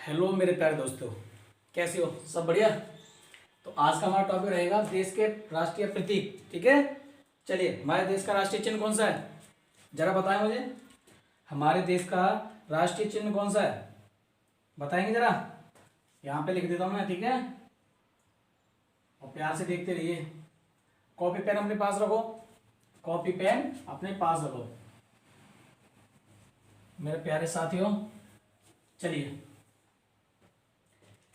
Hello मेरे प्यारे दोस्तों, कैसे हो? सब बढ़िया। तो आज का हमारा टॉपिक रहेगा देश के राष्ट्रीय प्रतीक। ठीक है, चलिए, हमारे देश का राष्ट्रीय चिन्ह कौन सा है, जरा बताएं मुझे। हमारे देश का राष्ट्रीय चिन्ह कौन सा है, बताएंगे जरा। यहाँ पे लिख देता हूँ मैं, ठीक है, और प्यार से देखते रहिए। कॉपी पेन अपने पास रखो, कॉपी पेन अपने पास रखो मेरे प्यारे साथियों। चलिए,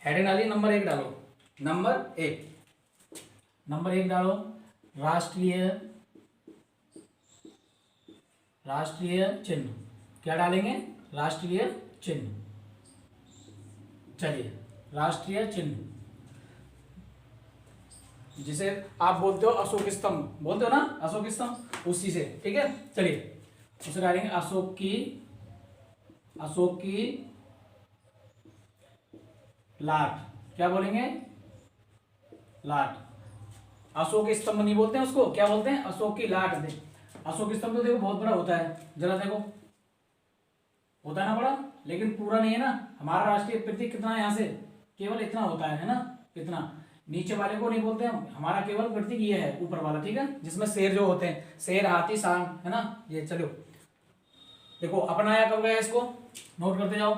हेडिंग डालिए, नंबर 1 डालो। नंबर एक डालो। राष्ट्रीय राष्ट्रीय चिन्ह। क्या डालेंगे? राष्ट्रीय चिन्ह। चलिए, राष्ट्रीय चिन्ह जिसे आप बोलते हो अशोक स्तंभ, बोलते हो ना, अशोक स्तंभ, उसी से। ठीक है, चलिए, उसे डालेंगे अशोक की लाट। क्या बोलेंगे? लाट। अशोक स्तंभ नहीं बोलते हैं उसको, क्या बोलते हैं? अशोक की लाट। अशोक स्तंभ तो देखो बहुत बड़ा होता है, जरा देखो, होता है ना बड़ा, लेकिन पूरा नहीं है ना। हमारा राष्ट्रीय प्रतीक कितना है? यहाँ से केवल इतना होता है ना, इतना। नीचे वाले को नहीं बोलते हम, हमारा केवल प्रतीक ये है, ऊपर वाला। ठीक है, जिसमें शेर जो होते हैं, शेर, हाथी, सांड, है ना, ये। चलो देखो, अपनाया कब गया, इसको नोट करते जाओ।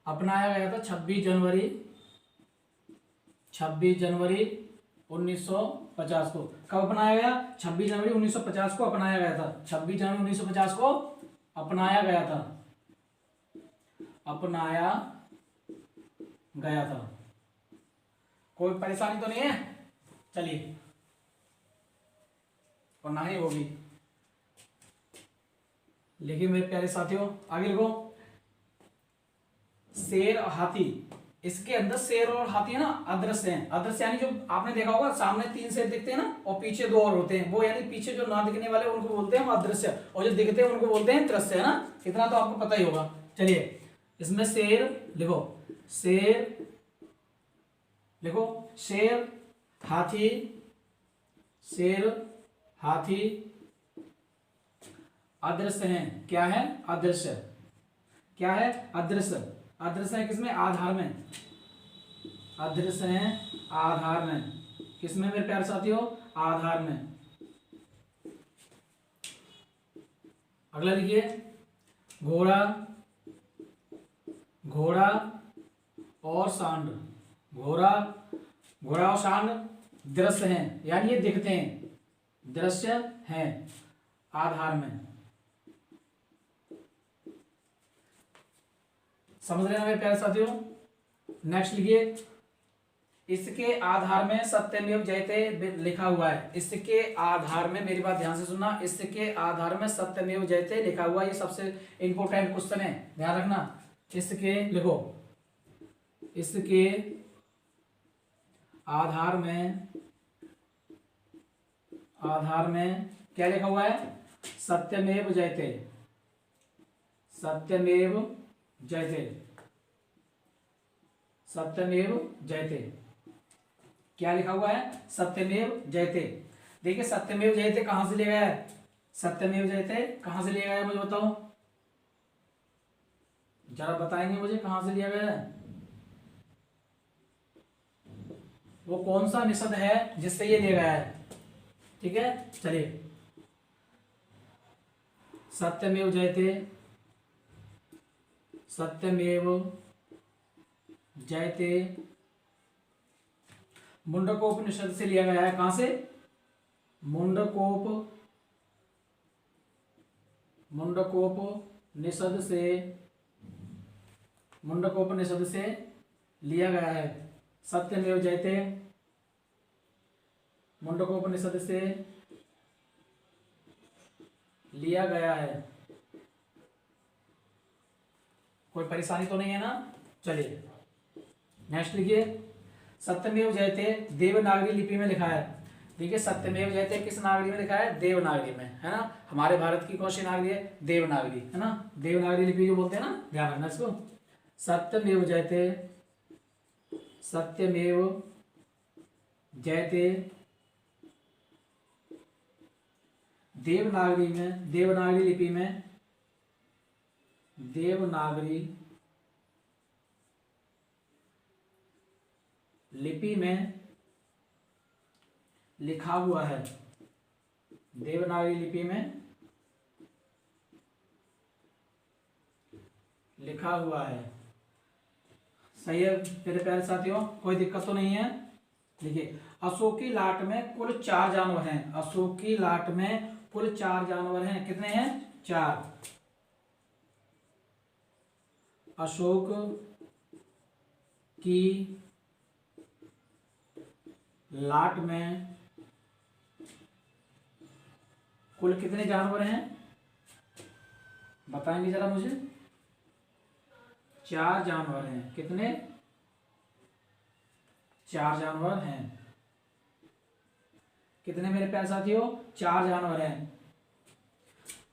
अपनाया गया था 26 जनवरी 1950 को। कब अपनाया गया? 26 जनवरी 1950 को अपनाया गया था। 26 जनवरी 1950 को अपनाया गया था। कोई परेशानी तो नहीं है? चलिए, और ना ही होगी। लेकिन मेरे प्यारे साथियों, आगे लिखो। शेर और हाथी, इसके अंदर शेर और हाथी है ना, अदृश्य हैं। अदृश्य यानी जो आपने देखा होगा, सामने 3 शेर दिखते हैं ना, और पीछे 2 और होते हैं, वो यानी पीछे जो ना दिखने वाले उनको बोलते हैं अदृश्य, और जो दिखते हैं उनको बोलते हैं दृश्य, है ना। इतना तो आपको पता ही होगा। चलिए, इसमें शेर लिखो, शेर, हाथी, अदृश्य हैं। क्या है? अदृश्य। क्या है? अदृश्य। अदृश्य है किसमें? आधार में। अदृश्य हैं आधार में। किसमें मेरे प्यारे साथियों? आधार में। अगला लिखिए, घोड़ा और सांड। घोड़ा और सांड दृश्य हैं, यानी ये दिखते हैं, दृश्य हैं आधार में। समझ रहे हैं मेरे प्यारे साथियों? नेक्स्ट लिखिए, इसके आधार में सत्यमेव जयते लिखा हुआ है। इसके आधार में, मेरी बात ध्यान से सुनना, इसके आधार में सत्यमेव जयते लिखा हुआ है। ये सबसे इंपॉर्टेंट क्वेश्चन है, ध्यान रखना। इसके लिखो, इसके आधार में क्या लिखा हुआ है? सत्यमेव जयते। सत्यमेव जयते। क्या लिखा हुआ है? सत्यमेव जयते। देखिए, सत्यमेव जयते कहां से लिया गया है? सत्यमेव जयते कहां से लिया गया है, मुझे बताओ, जरा बताएंगे मुझे, कहां से लिया गया है? वो कौन सा निषद है जिससे ये लिया गया है? ठीक है, चलिए, सत्यमेव जयते मुंडकोपनिषद से लिया गया है। कहां से? मुंडकोपनिषद से लिया गया है। सत्यमेव जयते मुंडकोपनिषद से लिया गया है। कोई परेशानी तो नहीं है ना? चलिए, नेक्स्ट लिखिए, सत्यमेव जयते देवनागरी लिपि में लिखा है। देखिए, सत्यमेव जयते किस नागरी में लिखा है? देवनागरी में, है ना। हमारे भारत की कौन सी नागरी है? देवनागरी, है ना। देवनागरी लिपि जो बोलते हैं ना, ध्यान रखना इसको। सत्यमेव जयते देवनागरी लिपि में, देवनागरी लिपि में लिखा हुआ है, देवनागरी लिपि में लिखा हुआ है। सही है मेरे प्यारे साथियों, कोई दिक्कत तो नहीं है। देखिए, अशोकी लाट में कुल 4 जानवर हैं। अशोकी लाट में कुल 4 जानवर हैं। कितने हैं? 4। अशोक की लाट में कुल कितने जानवर हैं? बताएंगे जरा मुझे। 4 जानवर हैं। कितने? 4 जानवर हैं। कितने मेरे प्यारे साथियों? 4 जानवर हैं।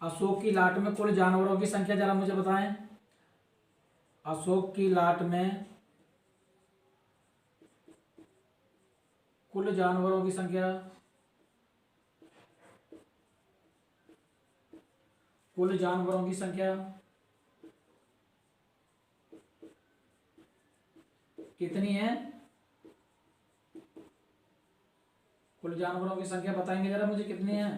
अशोक की लाट में कुल जानवरों की संख्या जरा मुझे बताएं। अशोक की लाट में कुल जानवरों की संख्या, कुल जानवरों की संख्या कितनी है? कुल जानवरों की संख्या बताएंगे जरा मुझे कितनी है।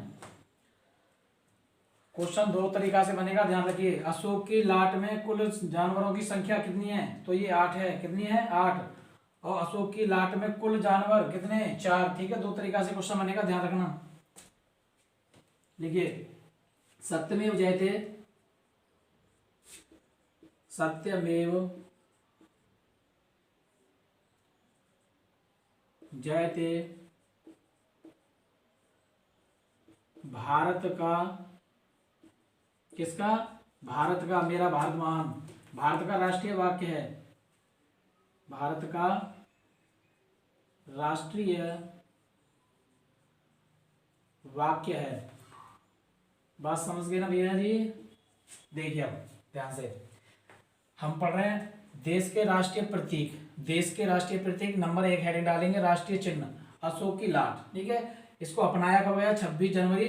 क्वेश्चन 2 तरीका से बनेगा, ध्यान रखिए। अशोक की लाट में कुल जानवरों की संख्या कितनी है? तो ये 8 है। कितनी है? 8। और अशोक की लाट में कुल जानवर कितने? 4। ठीक है, 2 तरीका से क्वेश्चन बनेगा, ध्यान रखना। देखिए, सत्यमेव जयते, सत्यमेव जयते भारत का, किसका? भारत का, मेरा भारत महान। भारत का राष्ट्रीय वाक्य है, भारत का राष्ट्रीय वाक्य है। बात समझ गए ना भैया जी? देखिए अब ध्यान से, हम पढ़ रहे हैं देश के राष्ट्रीय प्रतीक। देश के राष्ट्रीय प्रतीक नंबर 1 हेडिंग डालेंगे, राष्ट्रीय चिन्ह अशोक की लाट। ठीक है, इसको अपनाया कब गया? 26 जनवरी।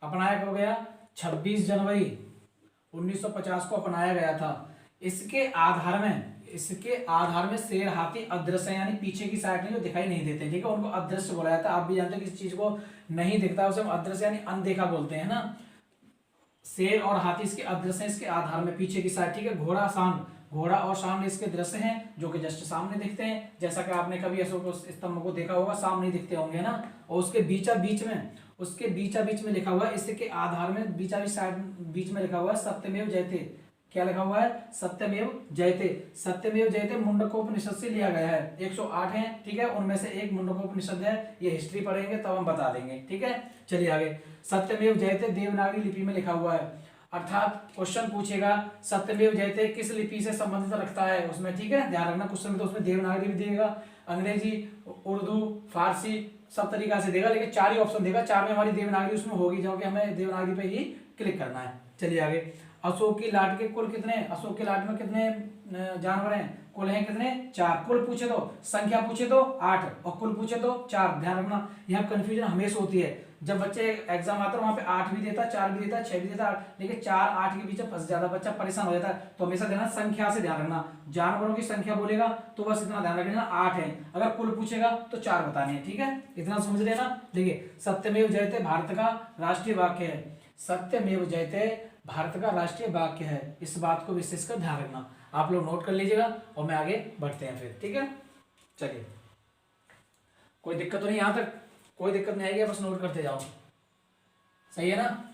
अपनाया कब गया? 26 जनवरी 1950 को अपनाया गया था। इसके आधार में शेर, हाथी अदृश्य, यानी पीछे की साइड में जो दिखाई नहीं देते, ठीक है, उनको अदृश्य बोला जाता है। आप भी जानते हो किसी चीज को नहीं दिखता उसे हम अदृश्य यानी अनदेखा बोलते हैं ना। शेर और हाथी इसके अदृश्य हैं, इसके आधार में पीछे की साइड। ठीक है, घोड़ा, सांड, घोड़ा और सांड इसके दृश्य हैं, जो कि जस्ट सामने दिखते हैं। जैसा कि आपने कभी अशोक स्तंभ को देखा होगा, सामने दिखते होंगे ना। और उसके बीचा बीच में लिखा हुआ है, इसके आधार में बीचा साइड बीच में लिखा हुआ है सत्यमेव जयते। क्या लिखा हुआ है? सत्यमेव जयते। सत्यमेव जयते मुंडकोपनिषद से लिया गया है। 108 है, ठीक है, उनमें से एक मुंडकोपनिषद है। ये हिस्ट्री पढ़ेंगे तब हम बता देंगे। ठीक है, चलिए आगे। सत्यमेव जयते देवनागरी लिपि में लिखा हुआ है, अर्थात क्वेश्चन पूछेगा सत्यमेव जयते किस लिपि से संबंधित रखता है उसमें। ठीक है, ध्यान रखना, क्वेश्चन में तो उसमें देवनागरी भी देगा, अंग्रेजी, उर्दू, फारसी, सब तरीका से देगा, लेकिन 4 ही ऑप्शन देगा। 4 में हमारी देवनागरी उसमें होगी, जो कि हमें देवनागरी पे ही क्लिक करना है। चलिए आगे। अशोक की लाट के कुल कितने? अशोक की लाट में कितने जानवर हैं? कुल हैं कितने? 4। कुल पूछे तो, संख्या पूछे तो 8 और कुल पूछे तो 4। ध्यान रखना, यहाँ कंफ्यूजन हमेशा होती है। जब बच्चे एग्जाम आता है वहां पे 8 भी देता है, 4 भी देता है, 6 भी देता है, लेकिन 4 8 के बीच फंस जाता, बच्चा परेशान हो जाता है। तो हमेशा देना संख्या से, ध्यान रखना। जानवरों की संख्या बोलेगा तो बस इतना ध्यान रखना 8 है, अगर कुल पूछेगा तो 4 बताने हैं। ठीक है, इतना समझ लेना। देखिए, सत्यमेव जयते भारत का राष्ट्रीय वाक्य है। सत्यमेव जयते भारत का राष्ट्रीय वाक्य है, इस बात को विशेषकर ध्यान रखना। आप लोग नोट कर लीजिएगा और मैं आगे बढ़ते हैं फिर। ठीक है, चलिए, कोई दिक्कत तो नहीं? यहां तक कोई दिक्कत नहीं आएगी, बस नोट करते जाओ। सही है ना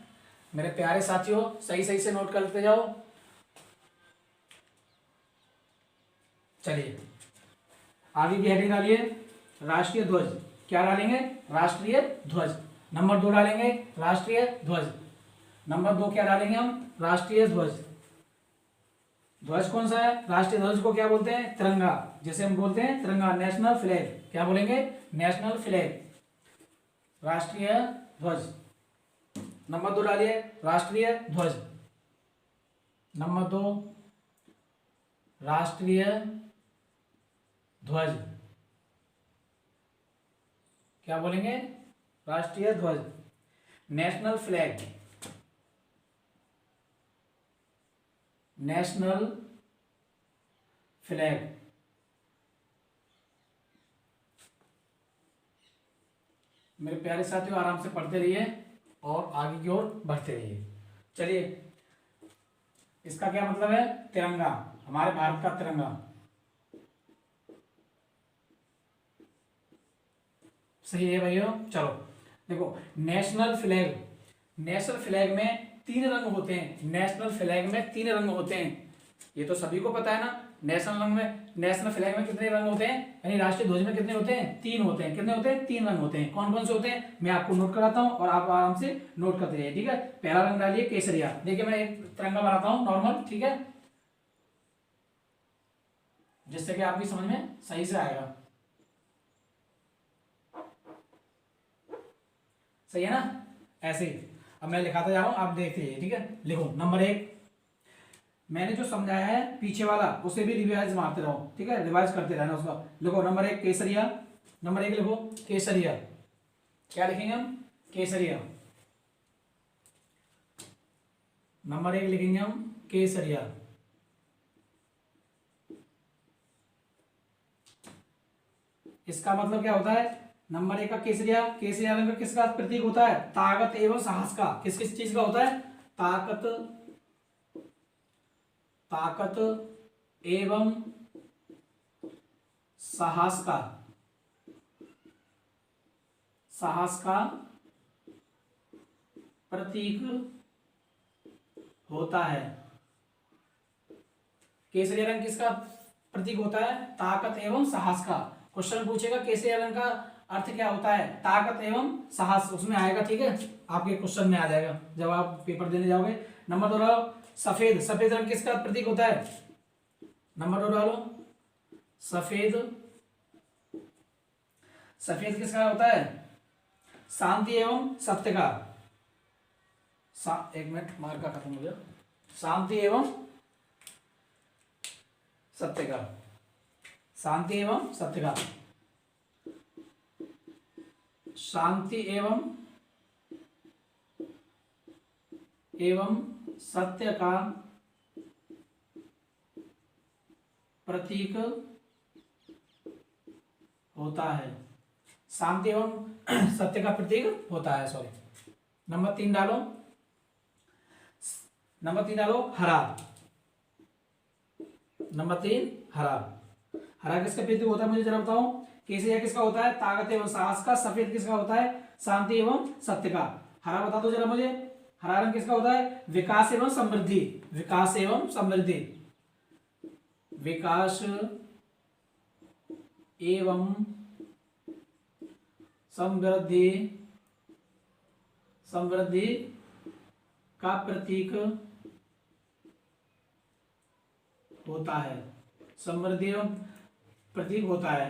मेरे प्यारे साथियों? सही सही से नोट करते जाओ। चलिए, आगे की हेडिंग डालिए, राष्ट्रीय ध्वज। क्या डालेंगे? राष्ट्रीय ध्वज। नंबर 2 डालेंगे, राष्ट्रीय ध्वज। नंबर 2 क्या डालेंगे हम? राष्ट्रीय ध्वज। ध्वज कौन सा है? राष्ट्रीय ध्वज को क्या बोलते हैं? तिरंगा, जैसे हम बोलते हैं तिरंगा, नेशनल फ्लैग। क्या बोलेंगे? नेशनल फ्लैग, राष्ट्रीय ध्वज। नंबर 2 डालिए, राष्ट्रीय ध्वज। नंबर 2 राष्ट्रीय ध्वज। क्या बोलेंगे? राष्ट्रीय ध्वज। National flag, national flag. मेरे प्यारे साथियों आराम से पढ़ते रहिए और आगे की ओर बढ़ते रहिए। चलिए, इसका क्या मतलब है? तिरंगा, हमारे भारत का तिरंगा। सही है भैया। चलो देखो, नेशनल फ्लैग, नेशनल फ्लैग में 3 रंग होते हैं। नेशनल फ्लैग में 3 रंग होते हैं, ये तो सभी को पता है ना। नेशनल रंग में, नेशनल फ्लैग में कितने रंग होते हैं, यानी राष्ट्रीय ध्वज में कितने होते हैं? 3 होते हैं। कितने होते हैं? 3 रंग होते हैं। कौन कौन से होते हैं मैं आपको नोट कराता हूँ और आप आराम से नोट करते रहिए, ठीक है। पहला रंग डालिए केसरिया। देखिए मैं एक तिरंगा बनाता हूँ नॉर्मल, ठीक है, जिससे कि आपकी समझ में सही से आएगा। सही है ना? ऐसे ही अब मैं लिखाता जा रहा हूं, आप देखते रहिए, ठीक है। लिखो नंबर 1। मैंने जो समझाया है पीछे वाला उसे भी रिवाइज मारते रहो, ठीक है, रिवाइज करते रहना उसका। लिखो नंबर 1 केसरिया। नंबर 1 लिखो केसरिया। क्या लिखेंगे हम? केसरिया। नंबर 1 लिखेंगे हम केसरिया। इसका मतलब क्या होता है? नंबर 1 का केसरिया, केसरिया रंग किसका प्रतीक होता है? ताकत एवं साहस का। किस किस चीज का होता है? ताकत, ताकत एवं साहस का, साहस का प्रतीक होता है। केसरिया रंग किसका प्रतीक होता है? ताकत एवं साहस का। क्वेश्चन पूछेगा केसरिया रंग का अर्थ क्या होता है? ताकत एवं साहस, उसमें आएगा, ठीक है, आपके क्वेश्चन में आ जाएगा जब आप पेपर देने जाओगे। नंबर 2 डालो सफेद। सफेद रंग किसका प्रतीक होता है? नंबर 2 डालो सफेद। सफेद किसका होता है? शांति एवं सत्य का। एक मिनट, मार्क का खत्म हो गया। शांति एवं सत्य का, शांति एवं सत्य का, शांति एवं सत्य का प्रतीक होता है। शांति एवं सत्य का प्रतीक होता है, सॉरी। नंबर 3 डालो, नंबर 3 डालो हरा। नंबर 3 हरा। हरा किसका प्रतीक होता है मुझे जरा बताओ? केसरिया किसका होता है? ताकत एवं साहस का। सफेद किसका होता है? शांति एवं सत्य का। हरा बता दो जरा मुझे, हरा रंग किसका होता है? विकास एवं समृद्धि, विकास एवं समृद्धि, विकास एवं समृद्धि, समृद्धि का प्रतीक होता है। समृद्धि एवं प्रतीक होता है,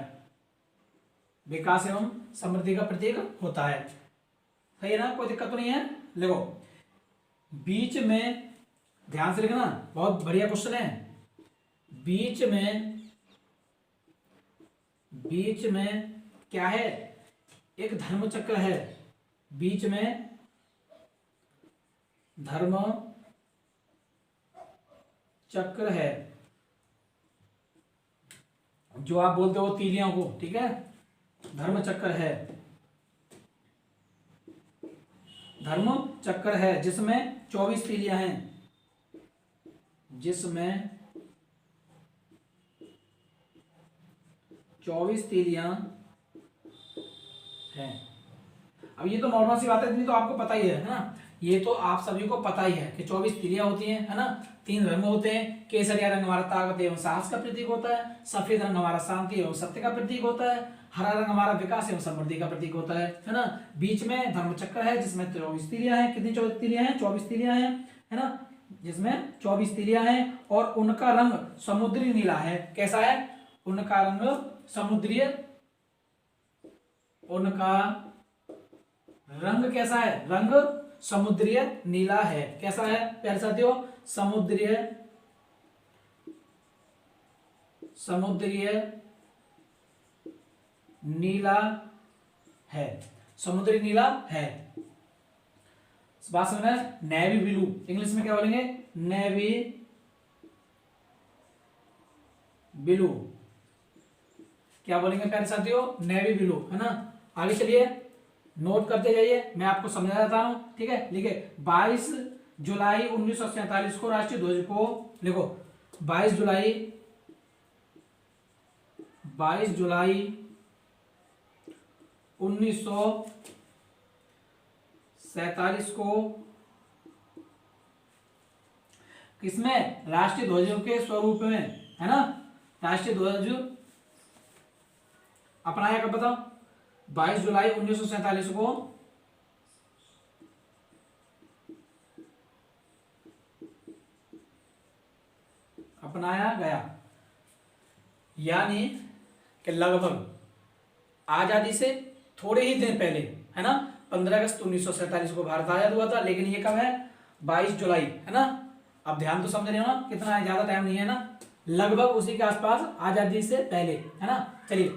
विकास एवं समृद्धि का प्रतीक होता है। सही है ना? कोई दिक्कत तो नहीं है? देखो बीच में ध्यान से लिखना, बहुत बढ़िया क्वेश्चन है। बीच में, बीच में क्या है? एक धर्म चक्र है। बीच में धर्म चक्र है, जो आप बोलते हो तीलियों को, ठीक है, धर्म चक्र है। धर्म चक्र है जिसमें 24 तीलियां हैं, जिसमें 24 तीलियां हैं। अब ये तो नॉर्मल सी बात है, इतनी तो आपको पता ही है ना। ये तो आप सभी को पता ही है कि 24 तीलियां होती हैं, है ना। 3 रंग होते हैं। केसरिया रंग हमारा ताकत एवं साहस का प्रतीक होता है। सफेद रंग हमारा शांति एवं सत्य का प्रतीक होता है। हरा रंग हमारा विकास एवं समृद्धि का प्रतीक होता है ना। बीच में धर्मचक्र है जिसमें 24 तीलियां हैं। कितनी 24 तीलियां हैं? 24 तीलियां हैं, है ना, जिसमें 24 तीलियां हैं। और उनका रंग समुद्री नीला है। कैसा है? उनका रंग समुद्री, उनका रंग कैसा है? रंग समुद्रीय नीला है। कैसा है प्यारे साथियों? समुद्रीय, समुद्रीय नीला है, समुद्री नीला है। बात समझना है? नेवी ब्लू, इंग्लिश में क्या बोलेंगे? Navy blue. क्या बोलेंगे प्यारे साथियों? नेवी ब्लू, है ना। आगे चलिए, नोट करते जाइए, मैं आपको समझा देता हूँ, ठीक है। लिखे 22 जुलाई 1947 को राष्ट्रीय ध्वज को लिखो। 22 जुलाई 1947 को किसमें, राष्ट्रीय ध्वज के स्वरूप में, है ना, राष्ट्रीय ध्वज अपनाया कब बताओ, 22 जुलाई 1947 को अपनाया गया। यानी कि लगभग आजादी से थोड़े ही दिन पहले, है ना, 15 अगस्त 1947 को भारत आजाद हुआ था, लेकिन ये कब है, 22 जुलाई, है ना। अब ध्यान तो समझ रहे हो ना, कितना ज्यादा टाइम नहीं है ना, लगभग उसी के आसपास, आजादी से पहले, है ना। चलिए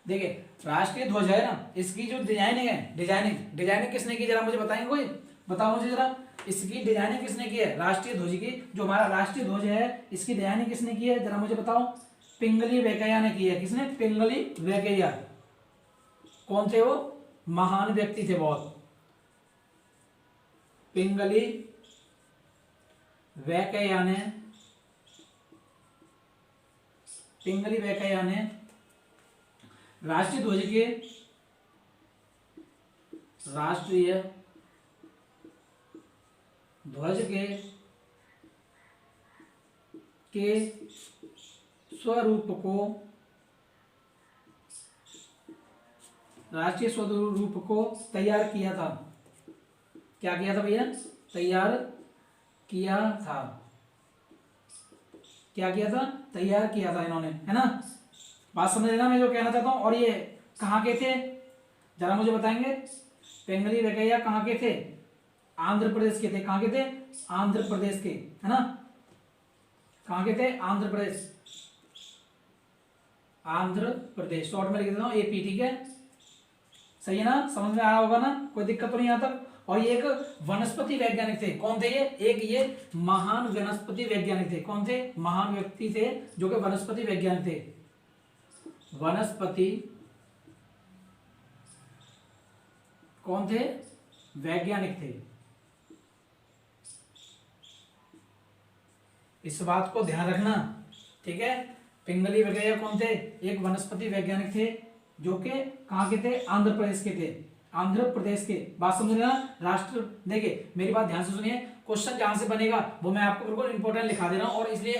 देखिए, राष्ट्रीय ध्वज है ना, इसकी जो डिजाइनिंग है, डिजाइनिंग किसने की, जरा मुझे बताएंगे कोई, बताओ मुझे जरा, इसकी डिजाइनिंग किसने की है, राष्ट्रीय ध्वज की, जो हमारा राष्ट्रीय ध्वज है इसकी डिजाइनिंग किसने की है, जरा मुझे बताओ। पिंगली वेंकैया ने की है। किसने, पिंगली वेंकैया। कौन थे वो, महान व्यक्ति थे बहुत। पिंगली वेंकैया ने राष्ट्रीय ध्वज के स्वरूप को तैयार किया था। क्या किया था भैया, तैयार किया था इन्होंने, है ना। बात समझ लेना मैं जो कहना चाहता हूं। और ये कहाँ के थे, जरा मुझे बताएंगे। पिंगली वेंकैया कहाँ के थे, आंध्र प्रदेश के थे। कहाँ के थे, आंध्र प्रदेश के, है ना। कहाँ के थे, आंध्र प्रदेश, शॉर्ट में लिख देता हूँ एपी, ठीक है, सही है ना, समझ में आया होगा ना, कोई दिक्कत तो नहीं यहाँ तक। और ये एक वनस्पति वैज्ञानिक थे। कौन थे ये महान वनस्पति वैज्ञानिक थे। कौन थे, महान व्यक्ति थे जो कि वनस्पति वैज्ञानिक थे। कौन थे, वैज्ञानिक थे। इस बात को ध्यान रखना, ठीक है। पिंगली वेंकैया कौन थे, एक वनस्पति वैज्ञानिक थे जो कि कहाँ के थे, आंध्र प्रदेश के थे, आंध्र प्रदेश के। बात समझ लेना। राष्ट्र, देखिए मेरी बात ध्यान से सुनिए, क्वेश्चन जहां से बनेगा वो मैं आपको बिल्कुल इंपॉर्टेंट लिखा दे रहा हूं, और इसलिए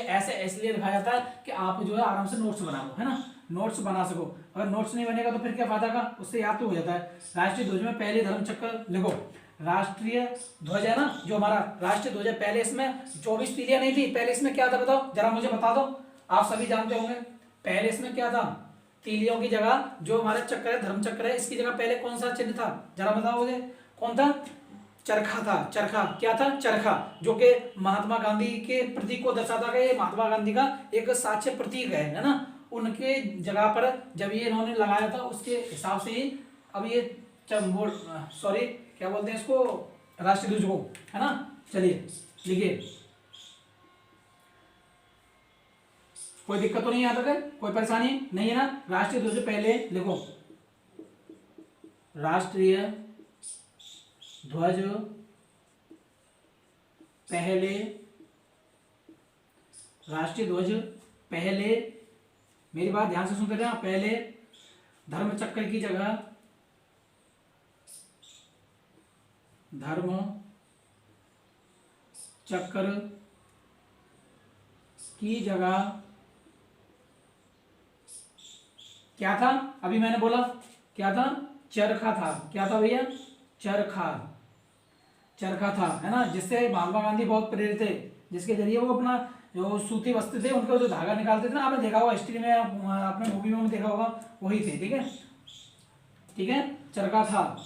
इसलिए लिखा जाता है कि आप जो है आराम से नोट्स बनाओ, है ना, नोट्स बना सको। अगर नोट्स नहीं बनेगा तो फिर क्या फायदा का, उससे याद तो हो जाता है। राष्ट्रीय ध्वज में पहले धर्म चक्र लिखो। राष्ट्रीय ध्वज है ना, जो हमारा राष्ट्रीय ध्वज है, पहले इसमें 24 तीलियां नहीं थी, पहले इसमें क्या था बताओ, जरा मुझे बता दो, आप सभी जानते होंगे। पहले इसमें क्या था, तीलियों की जगह जो हमारा चक्र है, धर्म चक्र है, इसकी जगह पहले कौन सा चिन्ह था, जरा बताओ मुझे, कौन था, चरखा था। चरखा क्या था, चरखा, जो कि महात्मा गांधी के प्रतीक को दर्शाता है। ये महात्मा गांधी का एक साक्ष्य प्रतीक है ना। उनके जगह पर जब ये इन्होंने लगाया था उसके हिसाब से ही अब ये सॉरी क्या बोलते हैं इसको, राष्ट्रीय ध्वज को, है ना। चलिए लिखिए, कोई दिक्कत तो नहीं आता है, कोई परेशानी नहीं है ना। राष्ट्रीय ध्वज पहले लिखो, राष्ट्रीय ध्वज पहले, मेरी बात ध्यान से सुनते रहना, पहले धर्म चक्र की जगह, धर्म चक्र की जगह क्या था, अभी मैंने बोला क्या था, चरखा था। क्या था भैया, चरखा था, है ना, जिससे महात्मा गांधी बहुत प्रेरित थे, जिसके जरिए वो अपना जो सूती वस्त्र थे उनका जो धागा निकालते थे ना, आपने देखा होगा हिस्ट्री में, अपने मूवी में देखा होगा, वही थे, ठीक है। चरखा था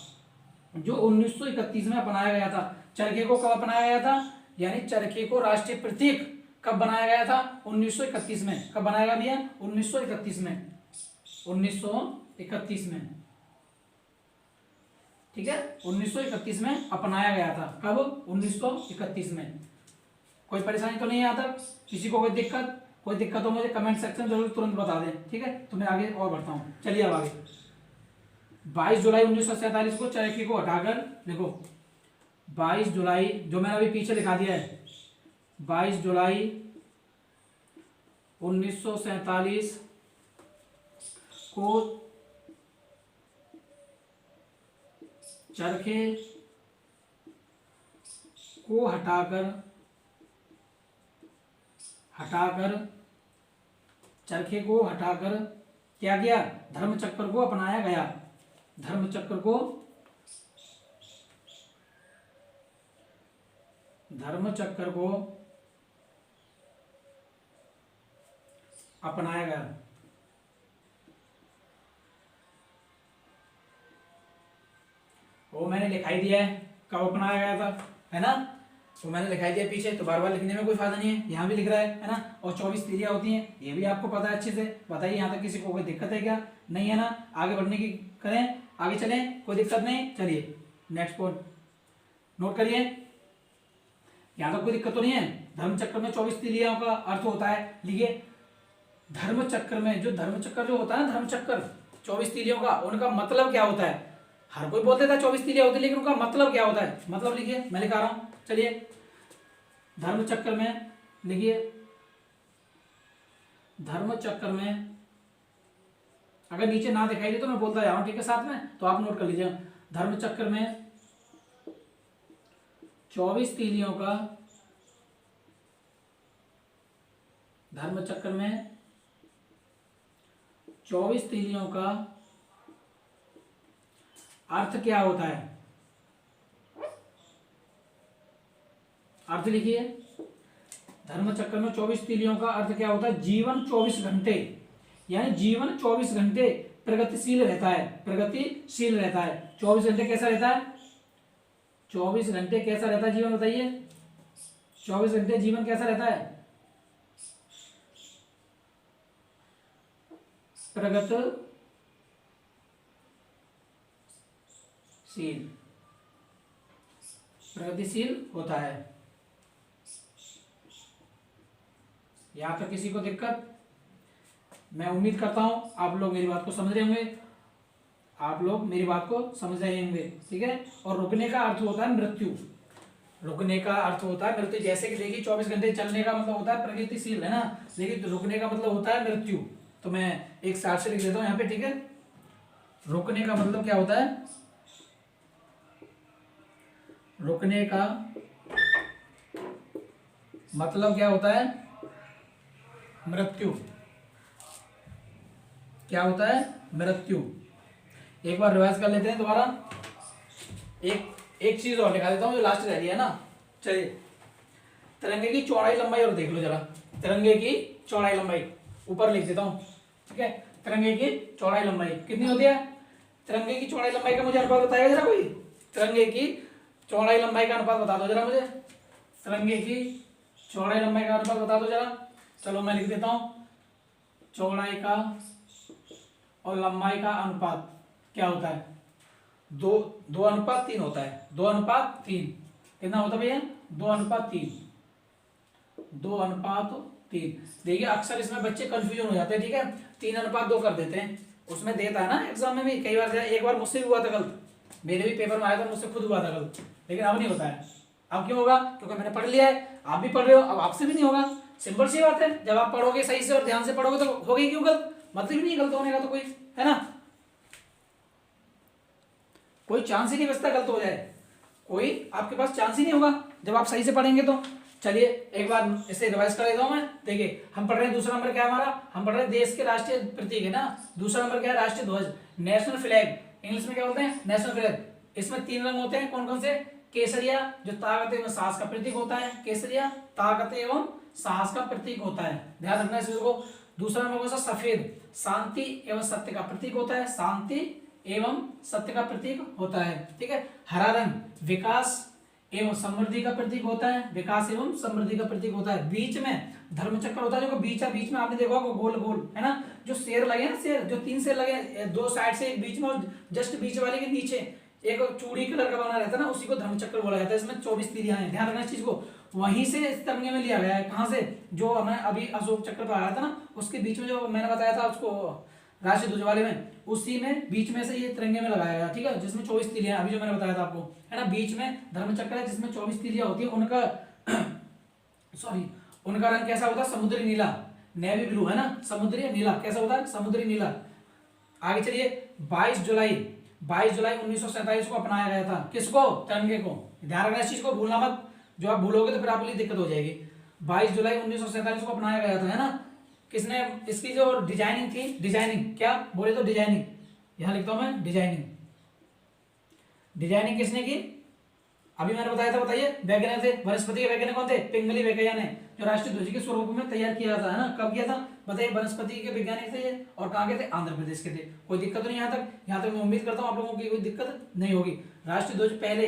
जो 1931 में अपनाया गया था। चरखे को कब अपनाया गया था, यानी चरखे को राष्ट्रीय प्रतीक कब बनाया गया था, 1931 में। कब बनाया गया भैया, 1931 में, 1931 में, ठीक है, 1931 में अपनाया गया था। कब, 1931 में। कोई परेशानी तो नहीं है यहाँ तक, किसी को कोई दिक्कत हो मुझे कमेंट सेक्शन जरूर तुरंत बता दें, ठीक है। तो मैं आगे और बढ़ता हूँ, चलिए अब आगे। 22 जुलाई 1947 को चरखी को हटाकर देखो 22 जुलाई, जो मैंने अभी पीछे लिखा दिया है, 22 जुलाई 1947 को चरखे को चरखे को हटाकर क्या किया, धर्मचक्र को अपनाया गया। धर्मचक्र को अपनाया गया। वो मैंने लिखाई दिया है कब अपनाया गया था, है ना, वो मैंने लिखाई दिया पीछे, तो बार बार लिखने में कोई फायदा नहीं है, यहाँ भी लिख रहा है ना। और 24 तीलियां होती हैं, ये भी आपको पता है अच्छे से। बताइए यहाँ तक किसी को कोई दिक्कत है क्या? नहीं है ना। आगे बढ़ने की करें, आगे चलें, कोई दिक्कत नहीं। चलिए नेक्स्ट पॉइंट नोट करिए, यहाँ तक कोई दिक्कत तो नहीं है। धर्मचक्र में 24 तीलियां का अर्थ होता है, लिखिए धर्मचक्र में जो धर्मचक्र जो होता है ना, धर्मचक्र 24 तीलियों का, उनका मतलब क्या होता है? हर कोई बोल देता है 24 तीलियां होती है, लेकिन उनका मतलब क्या होता है? मतलब लिखिए, मैं लिखा रहा हूं, चलिए धर्मचक्र में लिखिए, धर्मचक्र में अगर नीचे ना दिखाई दे तो मैं बोलता जा रहा हूं, ठीक है, साथ में, तो आप नोट कर लीजिए। धर्मचक्र में 24 तीलियों का, धर्मचक्र में 24 तीलियों का अर्थ क्या होता है? अर्थ लिखिए, धर्मचक्र में 24 तीलियों का अर्थ क्या होता है? जीवन 24 घंटे, यानी जीवन 24 घंटे प्रगतिशील रहता है, प्रगतिशील रहता है। 24 घंटे कैसा रहता है? 24 घंटे कैसा रहता है जीवन, बताइए। 24 घंटे जीवन कैसा रहता है? प्रगतिशील होता है। यहां तक किसी को दिक्कत? मैं उम्मीद करता हूं आप लोग मेरी बात को समझ रहे होंगे, ठीक है। और रुकने का अर्थ होता है मृत्यु, रुकने का अर्थ होता है मृत्यु। जैसे कि देखिए 24 घंटे चलने का मतलब होता है प्रगतिशील, है ना, लेकिन रुकने का मतलब होता है मृत्यु। तो मैं एक साथ से लिख देता हूं यहाँ पे, ठीक है। रुकने का मतलब क्या होता है? रुकने का मतलब क्या होता है? मृत्यु। क्या होता है? मृत्यु। एक बार रिवाइज कर लेते हैं दोबारा। एक चीज और लिखा देता हूं जो लास्ट रह रही है ना। चलिए, तिरंगे की चौड़ाई लंबाई और देख लो जरा। तिरंगे की चौड़ाई लंबाई ऊपर लिख देता हूं, ठीक है। तिरंगे की चौड़ाई लंबाई कितनी होती है? तिरंगे की चौड़ाई लंबाई का मुझे अनुपात बताएगा जरा कोई? तिरंगे की चौड़ाई लंबाई का अनुपात बता दो जरा मुझे। तिरंगे की चौड़ाई लंबाई का अनुपात बता दो जरा। चलो मैं लिख देता हूं, चौड़ाई का और लंबाई का अनुपात क्या होता है? 2:3 होता है। 2:3 कितना होता है भैया? 2:3। 2:3। देखिए अक्सर इसमें बच्चे कंफ्यूजन हो जाते हैं, ठीक है। 3:2 कर देते हैं, उसमें देता है ना एग्जाम में भी कई बार। एक बार मुझसे भी हुआ था गलत, मेरे भी पेपर में आया था, मुझसे खुद हुआ था गलत, लेकिन अब नहीं होता है। अब क्यों होगा? क्योंकि मैंने पढ़ लिया है, आप भी पढ़ रहे हो, अब आपसे भी नहीं होगा। सिंपल सी बात है, जब आप पढ़ोगे सही से और ध्यान से पढ़ोगे तो होगी क्यों गलत? मतलब ही नहीं गलत होने का तो कोई, है ना, कोई चांस ही नहीं बचता गलत हो जाए, कोई आपके पास चांस ही नहीं होगा जब आप सही से पढ़ेंगे तो। चलिए एक बार इसे रिवाइज कर देता हूं मैं। देखिए हम पढ़ रहे हैं, दूसरा नंबर क्या है हमारा? हम पढ़ रहे हैं देश के राष्ट्रीय प्रतीक, है ना। दूसरा नंबर क्या है? राष्ट्रीय ध्वज, नेशनल फ्लैग। इंग्लिश में क्या बोलते हैं? National flag. इसमें 3 रंग होते हैं, कौन कौन से? केसरिया जो ताकत एवं साहस का प्रतीक होता है, केसरिया ताकत एवं साहस का प्रतीक होता है, ध्यान रखना इस चीज को। दूसरा नंबर कौन सा? सफेद, शांति एवं सत्य का प्रतीक होता है, शांति एवं सत्य का प्रतीक होता है, ठीक है। हरा रंग विकास एवं समृद्धि का प्रतीक होता है, विकास एवं समृद्धि का प्रतीक होता है। बीच में धर्मचक्र होता है, जो बीच में आपने देखा होगा गोल गोल, है ना, जो शेर लगे ना, शेर जो 3 शेर लगे, 2 साइड से, एक बीच में, और जस्ट बीच वाले के नीचे एक चूड़ी कलर का बना रहता है ना, उसी को धर्मचक्र बोला जाता है। इसमें 24 तीलियां हैं, ध्यान रखना इस चीज को। वहीं से इस तिरंगे में लिया गया है। कहां से? जो हमें अभी अशोक चक्र पर आया था ना, उसके बीच में जो मैंने बताया था उसको राष्ट्रीय ध्वज वाले में, उसी में बीच में से ये तिरंगे में लगाया गया, ठीक है, जिसमें 24 तीलियां, अभी जो मैंने बताया था आपको, है ना, बीच में धर्मचक्र है जिसमें 24 तीलियां होती है, उनका सॉरी उनका रंग कैसा होता है, समुद्री नीला, नेवी ब्लू, है ना, समुद्री नीला, कैसा होता है, समुद्री नीला। आगे चलिए, 22 जुलाई 1947 को अपनाया गया था, किसको, तिरंगे को, ध्यान रखना इस चीज को, भूलना मत, जो आप भूलोगे तो फिर आपके लिए दिक्कत हो जाएगी। 22 जुलाई 1947 को अपनाया गया था, है ना। किसने इसकी जो डिजाइनिंग थी, डिजाइनिंग क्या बोले तो डिजाइनिंग, यहां लिखता हूं मैं डिजाइनिंग, डिजाइनिंग किसने की, अभी मैंने बताया था, बताइए, वैज्ञानिक थे, वनस्पति के वैज्ञानिक कौन थे, पिंगली वेंकैया ने, जो राष्ट्रीय ध्वज के स्वरूप में तैयार किया था, है ना, कब किया था, बताइए, वनस्पति के वैज्ञानिक थे ये, और कहाँ के थे, आंध्र प्रदेश के थे। कोई दिक्कत नहीं, यहाँ तक मैं उम्मीद करता हूँ आप लोगों की कोई दिक्कत नहीं होगी। राष्ट्रीय ध्वज पहले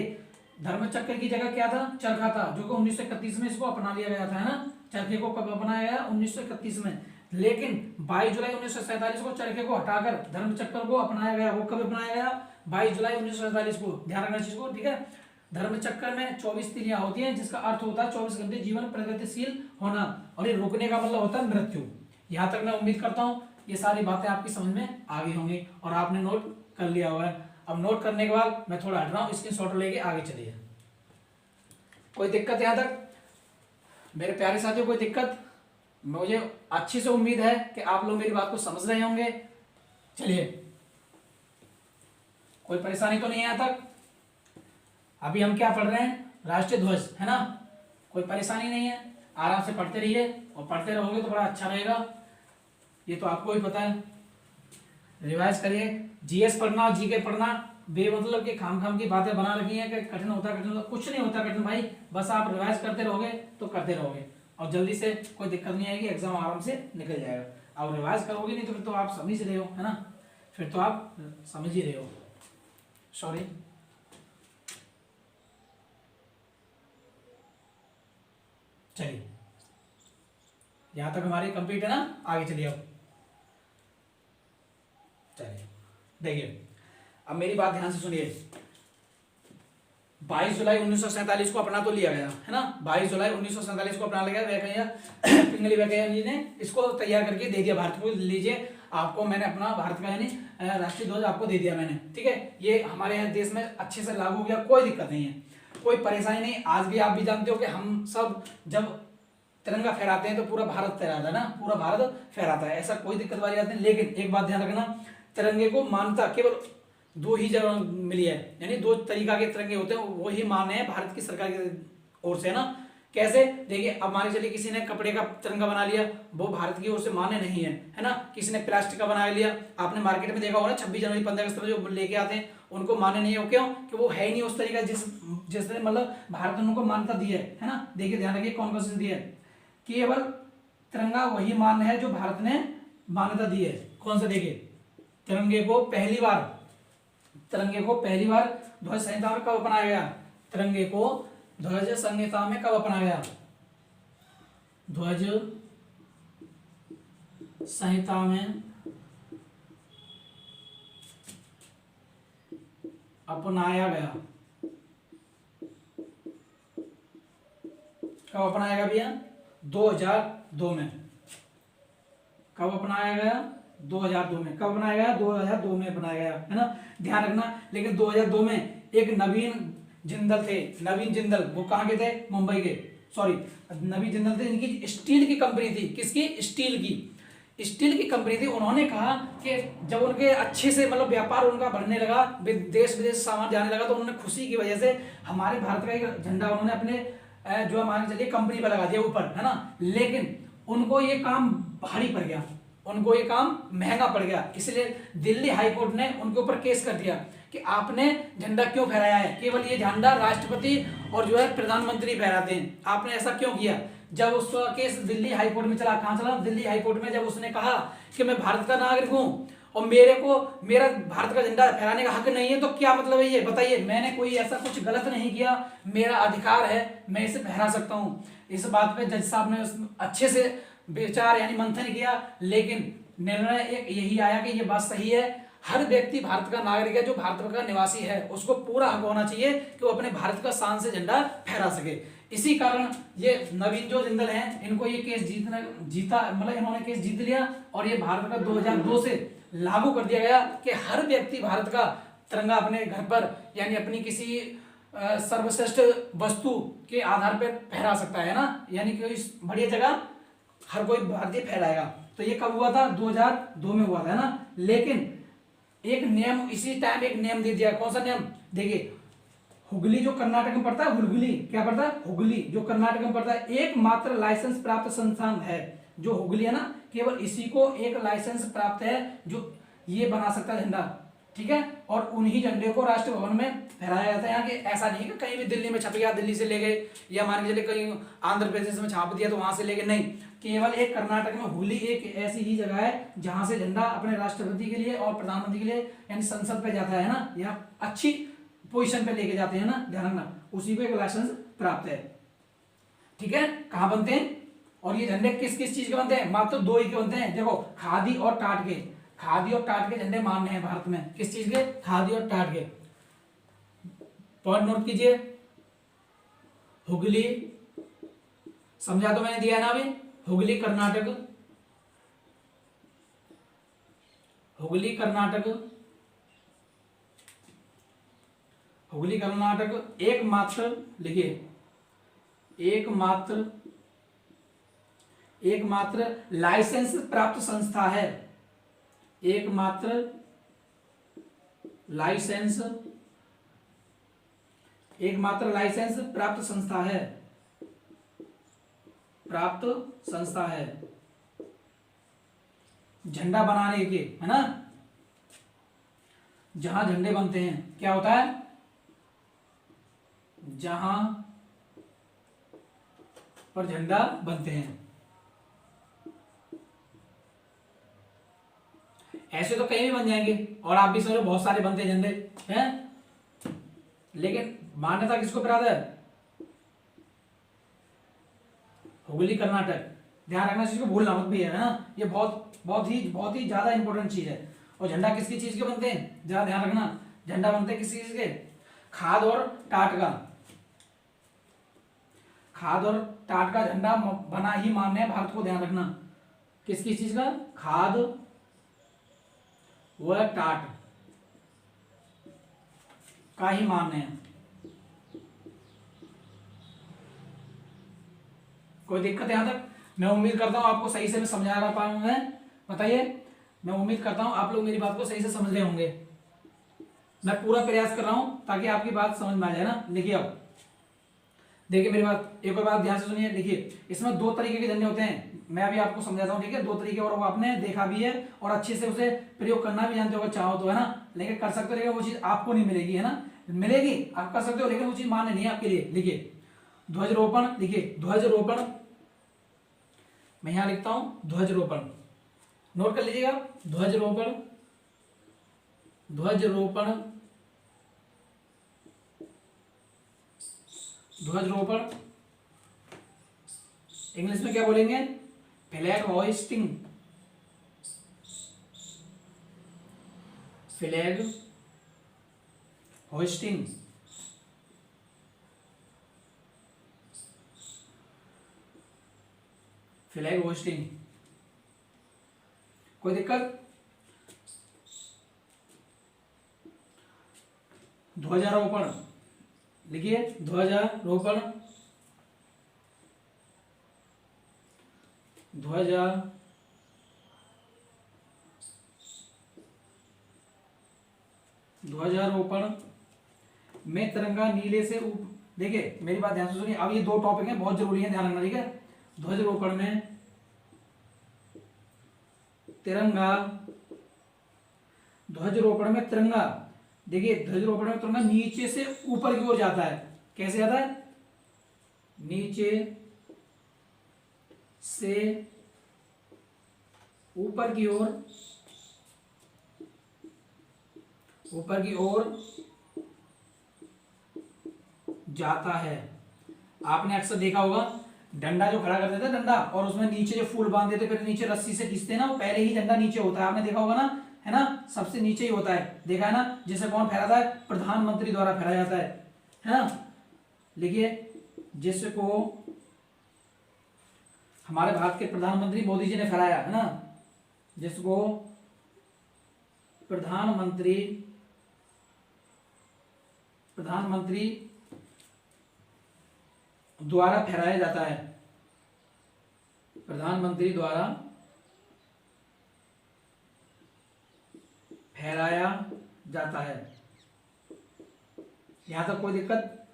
धर्मचक्र की जगह क्या था, चरखा था, जो कि 1931 में इसको अपना लिया गया था, है ना, चरखे को कब अपनाया गया, 1931 में। लेकिन 22 जुलाई 1947 को चरखे को हटाकर धर्मचक्र को अपनाया गया, वो कब अपनाया गया, 22 जुलाई 1947 को, ध्यान रखना चीज को, ठीक है। धर्मचक्र में 24 तीलियां होती हैं, जिसका अर्थ होता है 24 घंटे जीवन प्रगतिशील होना, और ये रुकने का मतलब होता है मृत्यु। यहां तक मैं उम्मीद करता हूं ये सारी बातें आपकी समझ में आ गई होंगी और आपने नोट कर लिया होगा। अब नोट करने के बाद मैं थोड़ा हट रहा हूं, स्क्रीनशॉट लेके आगे चलिए। कोई दिक्कत यहां तक मेरे प्यारे साथियों, कोई दिक्कत, मुझे अच्छी से उम्मीद है कि आप लोग मेरी बात को समझ रहे होंगे। चलिए, कोई परेशानी तो नहीं है यहां तक। अभी हम क्या पढ़ रहे हैं, राष्ट्रीय ध्वज, है ना, कोई परेशानी नहीं है, आराम से पढ़ते रहिए, और पढ़ते रहोगे तो बड़ा अच्छा रहेगा, ये तो आपको भी पता है। रिवाइज करिए, जीएस पढ़ना और जीके पढ़ना बेमतलब के खाम की बातें बना रखी हैं कि कठिन होता है, कठिन होता, कुछ नहीं होता कठिन भाई, बस आप रिवाइज करते रहोगे तो करते रहोगे, और जल्दी से कोई दिक्कत नहीं आएगी, एग्जाम आराम से निकल जाएगा। आप रिवाइज करोगे नहीं तो फिर तो आप समझ रहे हो, है ना, फिर तो आप समझ ही रहे हो। सॉरी, चलिए, यहां तक हमारी कंप्लीट है ना, आगे चलिए। अब चलिए देखिए, अब मेरी बात ध्यान से सुनिए। 22 जुलाई 1947 को अपना तो लिया गया, है ना, 22 जुलाई 1947 को अपना लिया गया, पिंगली वेंकैया जी ने इसको तैयार करके दे दिया भारत को। लीजिए, आपको मैंने अपना भारत का यानी राष्ट्रीय ध्वज आपको दे दिया मैंने, ठीक है, ये हमारे यहाँ देश में अच्छे से लागू हो गया, कोई दिक्कत नहीं है, कोई परेशानी नहीं। आज भी आप भी जानते हो कि हम सब जब तिरंगा फहराते हैं तो पूरा भारत फहराता है ना, पूरा भारत फहराता है, ऐसा कोई दिक्कत वाली बात नहीं। लेकिन एक बात ध्यान रखना, तिरंगे को मान्यता केवल दो ही जगह मिली है, यानी दो तरीका के तिरंगे होते हैं, वो ही मान्य है भारत की सरकार की ओर से, है ना। कैसे, देखिए, अब मान के चलिए किसी ने कपड़े का तिरंगा बना लिया, वो भारत की ओर से मान्य नहीं है ना। किसी ने प्लास्टिक का बना लिया, आपने मार्केट में देखा होगा ना, 26 जनवरी 15 अगस्त में जो लेके आते हैं, उनको मान्य नहीं है। क्यों, कि वो है ही नहीं उस तरीका जिसने मतलब भारत ने उनको मान्यता दी है ना। देखिए, ध्यान रखिए कौन कौन सी दी है, केवल तिरंगा वही मान्य है जो भारत ने मान्यता दी है। कौन सा, देखिए, तिरंगे को पहली बार ध्वज संहिता में कब अपनाया गया, तिरंगे को ध्वज संहिता में कब अपनाया गया, ध्वज संहिता में अपनाया गया, कब अपनाया गया भैया, 2002 में। कब अपनाया गया, 2002 में। कब बनाया गया, 2002 में बनाया गया, है ना, ध्यान रखना। लेकिन 2002 में एक नवीन जिंदल थे, नवीन जिंदल, वो कहाँ के थे, मुंबई के, सॉरी, नवीन जिंदल थे, इनकी स्टील की कंपनी थी, किसकी, स्टील की कंपनी थी। उन्होंने कहा कि जब उनके अच्छे से मतलब व्यापार उनका बढ़ने लगा, देश विदेश सामान जाने लगा, तो उन्होंने खुशी की वजह से हमारे भारत का एक झंडा उन्होंने अपने जो मान चलिए कंपनी पर लगा दिया ऊपर, है ना। लेकिन उनको ये काम भारी पड़ गया, उनको ये काम महंगा पड़ गया, इसलिए दिल्ली हाईकोर्ट ने उनके ऊपर केस कर दिया कि आपने झंडा क्यों फहराया है, केवल ये झंडा राष्ट्रपति और जो है प्रधानमंत्री फहराते हैं, आपने ऐसा क्यों किया। जब उसका केस दिल्ली हाईकोर्ट में चला, कहां चला, दिल्ली हाईकोर्ट में। जब उसने कहा कि मैं भारत का नागरिक हूं और मेरा भारत का झंडा फहराने का हक नहीं है, तो क्या मतलब है ये, बताइए। मैंने कोई ऐसा कुछ गलत नहीं किया, मेरा अधिकार है, मैं इसे फहरा सकता हूं। इस बात पे जज साहब ने अच्छे से विचार यानी मंथन किया, लेकिन निर्णय एक यही आया कि ये बात सही है, हर व्यक्ति भारत का नागरिक है, जो भारत का निवासी है, उसको पूरा हक होना चाहिए कि वो अपने भारत का शान से झंडा फहरा सके। इसी कारण ये नवीन जो जिंदल हैं, इनको ये केस जीता, मतलब इन्होंने केस जीत लिया और ये भारत का 2002 से लागू कर दिया गया कि हर व्यक्ति भारत का तिरंगा अपने घर पर यानी अपनी किसी सर्वश्रेष्ठ वस्तु के आधार पर फहरा सकता है ना, यानी कि इस बढ़िया जगह हर कोई भारतीय फहराएगा। तो ये कब हुआ था? 2002 में हुआ था ना। लेकिन एक नियम इसी टाइम एक नियम दे दिया। कौन सा नियम? देखिए, हुगली जो कर्नाटक में पड़ता है, हुगली क्या पड़ता है? हुगली जो कर्नाटक में पड़ता है, एकमात्र लाइसेंस प्राप्त संस्थान है जो हुगली है ना, केवल इसी को एक लाइसेंस प्राप्त है जो ये बना सकता है झंडा, ठीक है। और उन्हीं झंडे को राष्ट्र भवन में फहराया जाता है। यहाँ के ऐसा नहीं कि कहीं भी दिल्ली में छप गया, दिल्ली से ले गए, या मान के चलिए कहीं आंध्र प्रदेश में छाप दिया तो वहां से ले गए, नहीं। केवल एक कर्नाटक में हुगली एक ऐसी ही जगह है जहां से झंडा अपने राष्ट्रपति के लिए और प्रधानमंत्री के लिए यानी संसद पे जाता है ना, या अच्छी पोजीशन पे लेके जाते हैं ना, ध्यान रखना, उसी को एक लाइसेंस प्राप्त है, ठीक है। कहाँ बनते हैं और ये झंडे किस किस चीज के बनते हैं? मात्र दो ही के बनते हैं। देखो, खादी और टाट के, खादी और टाट के झंडे मान्य हैं भारत में। किस चीज के? खादी और टाट के। पॉइंट नोट कीजिए, हुगली, समझा तो मैंने दिया ना अभी, हुगली कर्नाटक, हुगली कर्नाटक, हुगली कर्नाटक एकमात्र, लिखिए, एकमात्र लाइसेंस प्राप्त संस्था है, एकमात्र लाइसेंस प्राप्त संस्था है, झंडा बनाने के, है ना। जहां झंडे बनते हैं क्या होता है? जहां पर झंडा बनते हैं। ऐसे तो कहीं भी बन जाएंगे और आप भी समझो बहुत सारे बनते हैं झंडे हैं, लेकिन मान्यता किसको प्राप्त है? हुगली कर्नाटक। ध्यान रखना, चीज को भूलना मत भी है ना, ये बहुत ही ज्यादा इंपॉर्टेंट चीज है। और झंडा किसकी चीज के बनते हैं? जरा ध्यान रखना, झंडा बनते हैं किसी चीज के? खाद और टाट का। खाद और टाट का झंडा बना ही मान्य है भारत को, ध्यान रखना। किसकी चीज का? खाद व टाट का ही मान्य है। कोई दिक्कत यहां तक? मैं उम्मीद करता हूं आपको सही से मैं समझा रहा पाऊंगा। बताइए, मैं उम्मीद करता हूं आप लोग मेरी बात को सही से समझ रहे होंगे। मैं पूरा प्रयास कर रहा हूं ताकि आपकी बात समझ में आ जाए ना। लिखिए, अब देखिए मेरी बात, एक और बात ध्यान से सुनिए। लिखिए, इसमें दो तरीके के झंडे होते हैं, मैं अभी आपको समझाता हूं, ठीक है। दो तरीके, और वो आपने देखा भी है और अच्छे से उसे प्रयोग करना भी जानते हो चाहो तो, है ना। लेकिन कर सकते हो, लेकिन वो चीज आपको नहीं मिलेगी, है ना। मिलेगी, आप कर सकते हो, लेकिन वो चीज मान्य नहीं है आपके लिए। लिखिए, ध्वजारोपण। लिखिए, ध्वजारोपण, मैं यहां लिखता हूं ध्वजारोपण, नोट कर लीजिएगा। ध्वजारोपण, ध्वजारोपण, ध्वजारोपण इंग्लिश में क्या बोलेंगे? Flag hoisting, flag hoisting, flag hoisting. कोई दिक्कत? ध्वजारोपण, लिखिए, ध्वजारोपण, ध्वजारोपण में तिरंगा नीले से देखिए मेरी बात ध्यान से सुनिए। अब ये दो टॉपिक हैं, बहुत जरूरी है, ध्यान रखना, ठीक है। ध्वजारोपण में तिरंगा, ध्वजारोपण में तिरंगा, देखिए ध्वजारोपण में तिरंगा नीचे से ऊपर की ओर जाता है। कैसे जाता है? नीचे से ऊपर की ओर, ऊपर की ओर जाता है। आपने अक्सर देखा होगा, डंडा जो खड़ा कर देते डंडा, और उसमें नीचे जो फूल बांध देते, फिर नीचे रस्सी से खींचते हैं ना, वो पहले ही डंडा नीचे होता है, आपने देखा होगा ना, है ना, सबसे नीचे ही होता है, देखा है ना। जिसे कौन फहराता है? प्रधानमंत्री द्वारा फहराया जाता है ना। लिखिए, जिसको हमारे भारत के प्रधानमंत्री मोदी जी ने फहराया है ना, जिसको प्रधानमंत्री द्वारा फहराया जाता है, प्रधानमंत्री द्वारा फहराया जाता है। यहां तक कोई दिक्कत?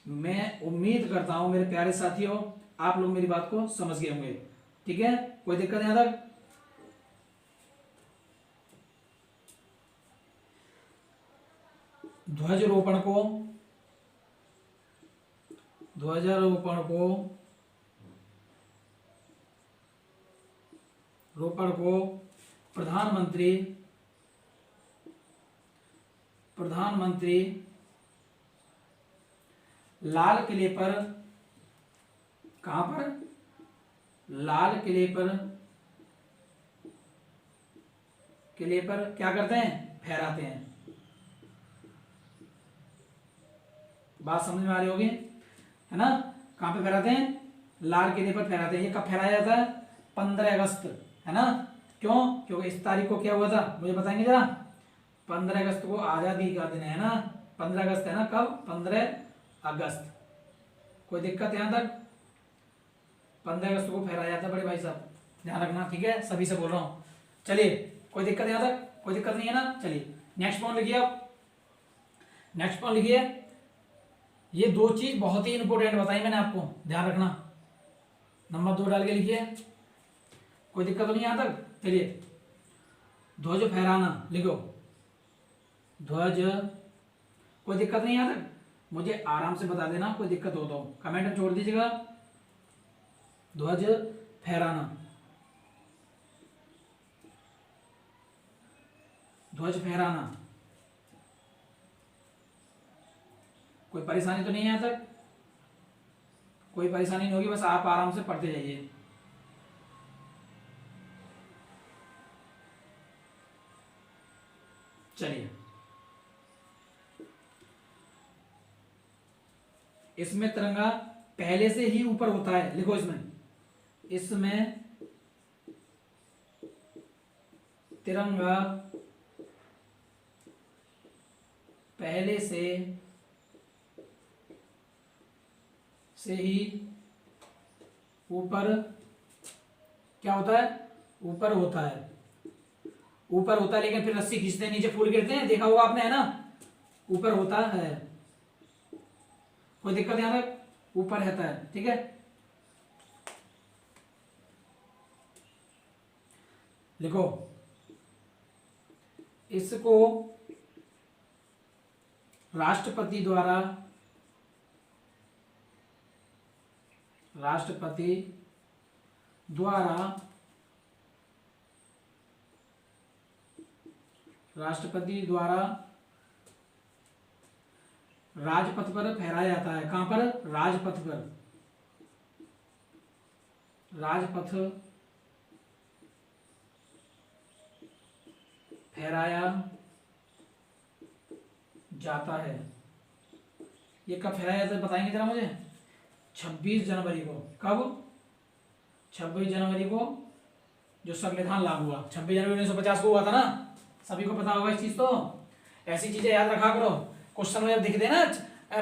मैं उम्मीद करता हूं मेरे प्यारे साथियों आप लोग मेरी बात को समझ गए होंगे, ठीक है, कोई दिक्कत यहां तक? ध्वजारोपण को प्रधानमंत्री लाल किले पर, कहां पर? लाल किले पर क्या करते हैं? फहराते हैं। बात समझ में आ रही होगी, है ना। कहां पे फहराते हैं? लाल किले पर फहराते हैं। ये कब फहराया जाता है? 15 अगस्त, है ना। क्यों? क्योंकि इस तारीख को क्या हुआ था, मुझे बताएंगे जरा। 15 अगस्त को आजादी का दिन है ना, 15 अगस्त है ना। कब? 15 अगस्त। कोई दिक्कत यहां तक? 15 अगस्त को फहराया जाता है बड़े भाई साहब, ध्यान रखना, ठीक है, सभी से बोल रहा हूं। चलिए, कोई दिक्कत यहां तक? कोई दिक्कत नहीं है ना। चलिए नेक्स्ट पॉइंट लिखिए आप। नेक्स्ट पॉइंट लिखिए, ये दो चीज बहुत ही इंपॉर्टेंट बताई मैंने आपको, ध्यान रखना। नंबर 2 डाल के लिखिए, कोई दिक्कत तो नहीं यहां तक? चलिए, ध्वज फहराना लिखो, ध्वज। कोई दिक्कत नहीं यहां तक? मुझे आराम से बता देना, कोई दिक्कत हो तो कमेंट में छोड़ दीजिएगा। ध्वज फहराना, ध्वज फहराना। कोई परेशानी तो नहीं है यहां तक? कोई परेशानी नहीं होगी, बस आप आराम से पढ़ते जाइए। चलिए, इसमें तिरंगा पहले से ही ऊपर होता है, लिखो इसमें तिरंगा पहले से ही ऊपर क्या होता है? ऊपर होता है, ऊपर होता है। लेकिन फिर रस्सी खींचते हैं, नीचे फूल गिरते हैं, देखा होगा आपने, है ना। ऊपर होता है, कोई दिक्कत यहां तक? ऊपर रहता है, ठीक है। लिखो, इसको राष्ट्रपति द्वारा राजपथ पर फहराया जाता है। कहां पर? राजपथ पर, राजपथ फहराया जाता है। ये कब फहराया जाता है बताएंगे जरा मुझे? 26 जनवरी को। कब? 26 जनवरी को जो संविधान लागू हुआ, 26 जनवरी 1950 को हुआ था ना, सभी को पता होगा इस चीज। तो ऐसी चीजें याद रखा करो, क्वेश्चन में जब दिख दे ना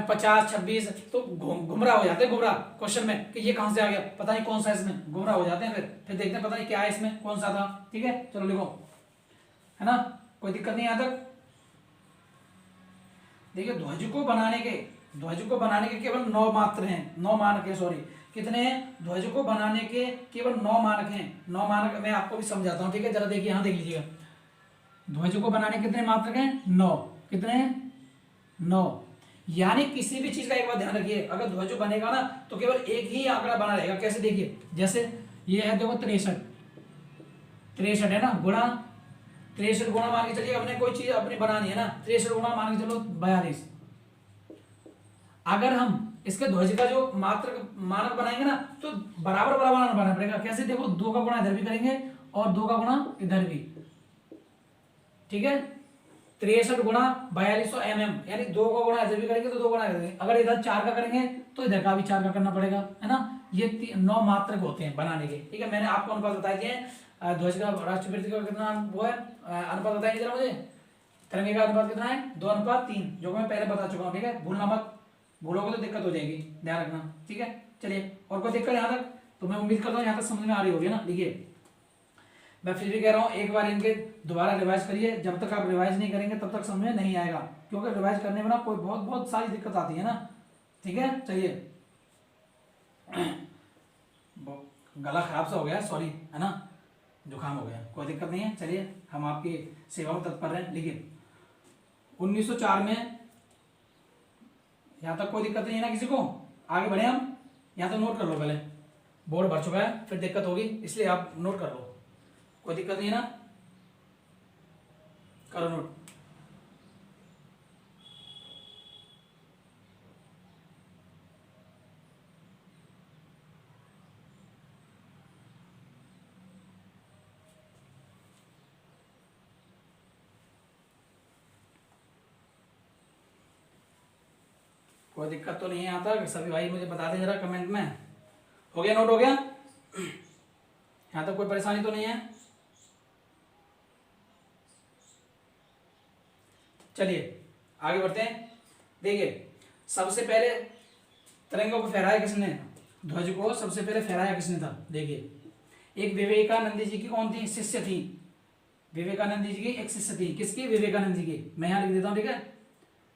50 26 तो गुमराह हो जाते हैं, गुमराह क्वेश्चन में कि ये कहां से आ गया, पता नहीं कौन सा, इसमें गुमराह हो जाते हैं। फिर देखते हैं पता नहीं क्या है इसमें, कौन सा था, ठीक है। चलो लिखो, है ना, कोई दिक्कत नहीं यहां तक? देखिए, ध्वज को बनाने के केवल 9 मात्र हैं, 9 मानक हैं, सॉरी, कितने हैं? ध्वज को बनाने के केवल 9 मानक हैं। 9 मानक मैं आपको भी समझाता हूं, ठीक है। जरा देखिए, यहां देख लीजिएगा, ध्वज को बनाने कितने मात्रक हैं? 9। कितने हैं? 9। यानी किसी भी चीज का एक बात ध्यान रखिए, अगर ध्वज बनेगा ना तो केवल एक ही आंकड़ा बना रहेगा। कैसे? देखिए, जैसे ये है, देखो 63 है ना, गुणा 63 गुणा मान के चलिए, हमने कोई चीज अपनी बनानी है ना, 63 गुणा मान के चलो 42। अगर हम इसके ध्वज का जो मानक बनाएंगे ना तो बराबर बनाना पड़ेगा। कैसे? देखो, 2 का गुणा इधर भी करेंगे और 2 का गुणा इधर भी, ठीक है। 63 गुणा 4200 mm, यानी 2 का गुणा ऐसे भी करेंगे तो 2 गुणा करेंगे, अगर इधर 4 का करेंगे तो इधर का भी 4 का करना पड़ेगा, है ना। ये 9 मात्रक होते हैं बनाने के, ठीक है। मैंने आपको अनुपात बता दिए हैं। ध्वज का राष्ट्रपति का कितना वो है अनुपात बताइए जरा मुझे। तिरंगे का अनुपात कितना है 2:3, जो मैं पहले बता चुका हूँ, ठीक है। भूलना मत, भूलोगे तो दिक्कत हो जाएगी, ध्यान रखना, ठीक है। चलिए, और कोई दिक्कत यहाँ तक? तो मैं उम्मीद करता हूँ यहाँ तक समझ में आ रही होगी ना। देखिए मैं फिर भी कह रहा हूँ, एक बार इनके दोबारा रिवाइज करिए, जब तक आप रिवाइज नहीं करेंगे तब तक समझ में नहीं आएगा, क्योंकि रिवाइज करने में ना कोई बहुत बहुत सारी दिक्कत आती है ना, ठीक है। चलिए गला खराब सा हो गया, सॉरी, है ना, जुकाम हो गया, कोई दिक्कत नहीं है। चलिए हम आपकी सेवा में तत्पर हैं। लेकिन 1904 में यहाँ तक कोई दिक्कत नहीं है ना किसी को? आगे बढ़े हम, यहाँ तक नोट कर लो, पहले बोर्ड भर चुका है, फिर दिक्कत होगी, इसलिए आप नोट कर लो, कोई दिक्कत नहीं है ना, करो नोट। कोई दिक्कत तो नहीं है यहाँ तक? सभी भाई मुझे बता दें जरा कमेंट में। हो गया नोट, हो गया? यहाँ तक कोई परेशानी तो नहीं है? चलिए आगे बढ़ते हैं। देखिए सबसे पहले तिरंगे को फहराया किसने? ध्वज को सबसे पहले फहराया किसने था? देखिए एक विवेकानंद जी की कौन थी? शिष्य थी। विवेकानंद जी की एक शिष्य थी। किसकी? विवेकानंद जी की। मैं यहाँ लिख देता हूँ, ठीक है।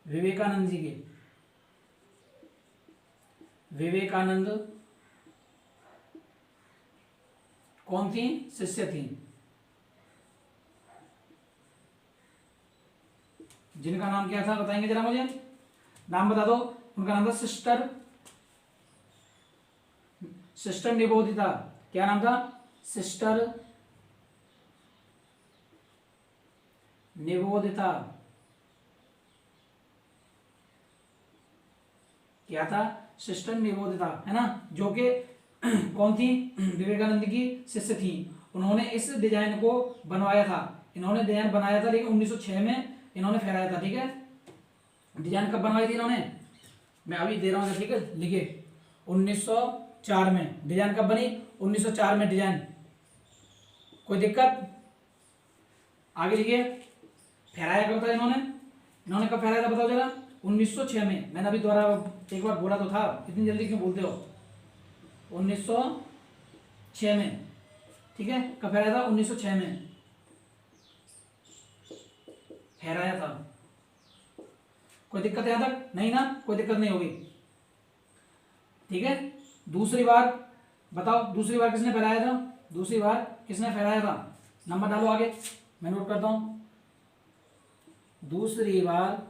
विवेकानंद जी की, विवेकानंद कौन थी? शिष्य थी, जिनका नाम क्या था बताएंगे जरा मुझे, नाम बता दो। उनका नाम था सिस्टर निवेदिता। क्या नाम था? सिस्टर निवेदिता। क्या था? सिस्टर निवेदिता, है ना, जो कि कौन थी? विवेकानंद की शिष्य थी। उन्होंने इस डिजाइन को बनवाया था, इन्होंने डिजाइन बनाया था, लेकिन 1906 में इन्होंने फहराया था, ठीक है। डिजाइन कब बनवाई थी इन्होंने? मैं अभी दे रहा हूँ, ठीक है, लिखिए 1904 में डिजाइन कब बनी? 1904 में डिजाइन। कोई दिक्कत? आगे लिखिए फहराया कब था इन्होंने कब फहराया था बताओ जरा? 1906 में। मैंने अभी दोबारा एक बार बोला तो था, इतनी जल्दी क्यों बोलते हो? 1906 में, ठीक है। कब फहराया था? 1906 में फहराया था। कोई दिक्कत है यहाँ तक? नहीं ना, कोई दिक्कत नहीं होगी, ठीक है। दूसरी बार बताओ, दूसरी बार किसने फहराया था? दूसरी बार किसने फहराया था? नंबर डालो आगे, मैं नोट करता हूं। दूसरी बार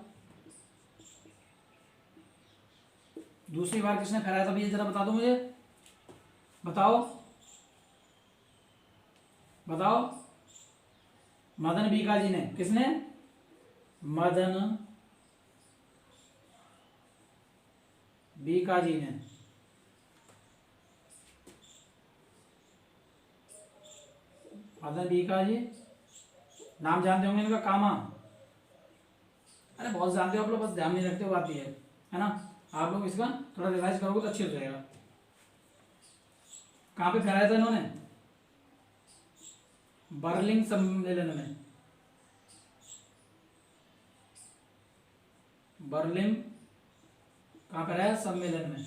किसने फहराया था भैया, जरा बता दो मुझे, बताओ। मदन बीका जी ने। किसने? मदन बीका जी ने। मदन बीका जी, नाम जानते होंगे इनका, कामा। अरे बहुत जानते हो आप लोग, बस ध्यान नहीं रखते हो, बात ये है ना। आप लोग इसका थोड़ा रिवाइज करोगे तो अच्छे हो जाएगा। कहाँ पे फहराया था इन्होंने? बर्लिन सम्मेलन में। बर्लिन कहाँ फहराया? सम्मेलन में।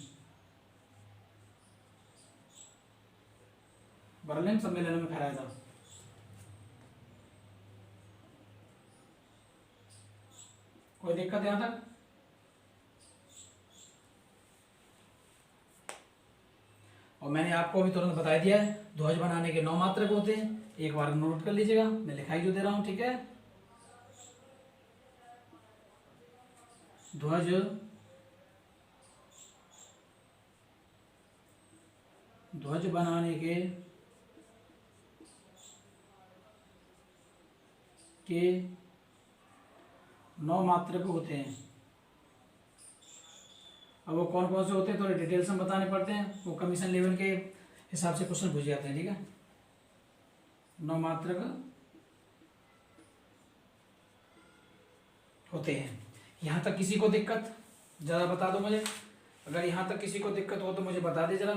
बर्लिन सम्मेलन में फहराया था। कोई दिक्कत यहां तक? और मैंने आपको अभी तुरंत बता दिया है, ध्वज बनाने के 9 मात्रक होते हैं, एक बार नोट कर लीजिएगा, मैं लिखाई जो दे रहा हूं, ठीक है। ध्वज बनाने के 9 मात्रक होते हैं। अब वो कौन कौन से होते हैं थोड़े डिटेल से बताने पड़ते हैं, वो कमीशन लेवल के हिसाब से क्वेश्चन पूछ जाते हैं, ठीक है। 9 मात्रक होते हैं। यहाँ तक किसी को दिक्कत ज़रा बता दो मुझे, अगर यहाँ तक किसी को दिक्कत हो तो मुझे बता दे जरा,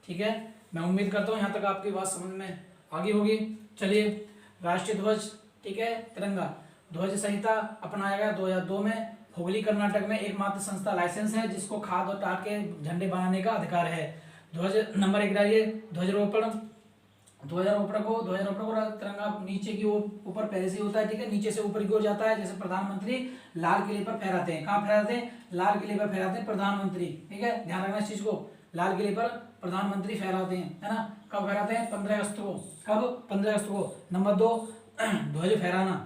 ठीक है। मैं उम्मीद करता हूँ यहाँ तक आपकी बात समझ में आ गई होगी। चलिए, राष्ट्रीय ध्वज, ठीक है, तिरंगा ध्वज संहिता अपनाया गया 2002 में। हुगली कर्नाटक में एकमात्र संस्था लाइसेंस है जिसको खाद और टाट के झंडे बनाने का अधिकार है। ध्वज नंबर 1 डालिए, ध्वजारोपण को तिरंगा नीचे की ओर ऊपर पहले से होता है, ठीक है, नीचे से ऊपर की ओर जाता है। जैसे प्रधानमंत्री लाल किले पर फहराते हैं, कहाँ फहराते हैं, लाल किले पर फहराते हैं प्रधानमंत्री, ठीक है, ध्यान रखना इस चीज को, लाल किले पर प्रधानमंत्री फहराते हैं, है ना। कब फहराते हैं, 15 अगस्त को, कब, 15 अगस्त को। नंबर 2, ध्वज फहराना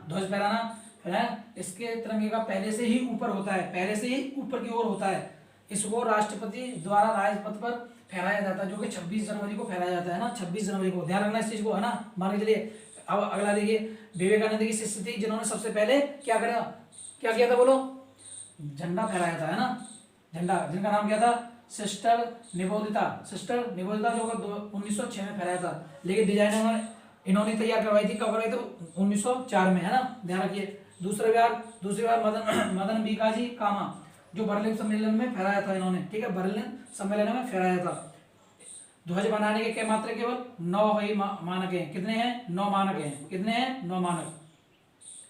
है, इसके तिरंगे का पहले से ही ऊपर होता है, पहले से ही ऊपर की ओर होता है। इसको राष्ट्रपति द्वारा राजपथ पर फहराया जाता है, जो कि 26 जनवरी को फहराया जाता है ना, 26 जनवरी को, ध्यान रखना इस चीज को, है ना। मान के चलिए, अब अगला देखिए, विवेकानंद की शिष्य थी जिन्होंने सबसे पहले क्या करा, क्या किया था, बोलो, झंडा फहराया था, है ना, झंडा, जिनका नाम क्या था, सिस्टर निवेदिता जो 1906 में फहराया था, लेकिन डिजाइन इन्होंने तैयार करवाई थी, कब करवाई थी, 1904 में, है ना, ध्यान रखिए। दूसरी बार मदन बीकाजी कामा, जो बर्लिन सम्मेलन में फहराया था इन्होंने, ठीक है, बर्लिन सम्मेलन में फहराया था। ध्वज बनाने के क्या मात्र, केवल 9 ही मानक हैं, कितने हैं, 9 मानक हैं, कितने हैं, 9 मानक।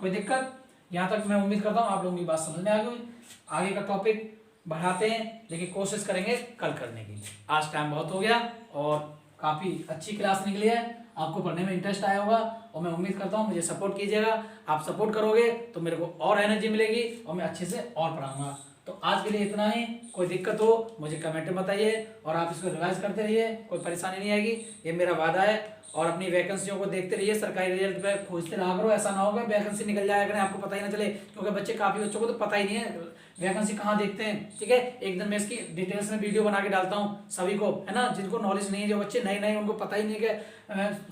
कोई दिक्कत, यहाँ तक मैं उम्मीद करता हूँ आप लोगों की बात समझ में आ गई। आगे का टॉपिक बढ़ाते हैं, लेकिन कोशिश करेंगे कल करने की। आज टाइम बहुत हो गया और काफी अच्छी क्लास निकली है, आपको पढ़ने में इंटरेस्ट आया होगा और मैं उम्मीद करता हूँ मुझे सपोर्ट कीजिएगा। आप सपोर्ट करोगे तो मेरे को और एनर्जी मिलेगी और मैं अच्छे से और पढ़ाऊंगा। तो आज के लिए इतना ही, कोई दिक्कत हो मुझे कमेंट में बताइए और आप इसको रिवाइज करते रहिए, कोई परेशानी नहीं आएगी, ये मेरा वादा है। और अपनी वैकेंसियों को देखते रहिए, सरकारी रिजल्ट पे खोजते रहा करो, ऐसा ना होगा वैकेंसी निकल जाए अगर आपको पता ही ना चले, क्योंकि काफी बच्चों को तो पता ही नहीं है वैकेंसी कहाँ देखते हैं, ठीक है। एक दिन मैं इसकी डिटेल्स में वीडियो बना के डालता हूँ सभी को, है ना, जिनको नॉलेज नहीं है, जो बच्चे नए उनको पता ही नहीं है कि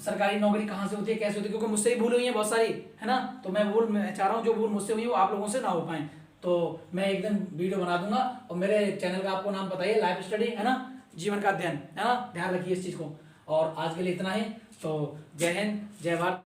सरकारी नौकरी कहाँ से होती है, कैसे होती है, क्योंकि मुझसे ही भूल हुई है बहुत सारी, है ना। तो मैं चाह रहा हूँ जो भूल मुझसे हुई है वो आप लोगों से ना हो पाए। तो मैं एक दिन वीडियो बना दूंगा और मेरे चैनल का आपको नाम बताइए, लाइफ स्टडी, है ना, जीवन का अध्ययन, है ना, ध्यान रखिए इस चीज को। और आज के लिए इतना ही, तो जय हिंद, जय भारत।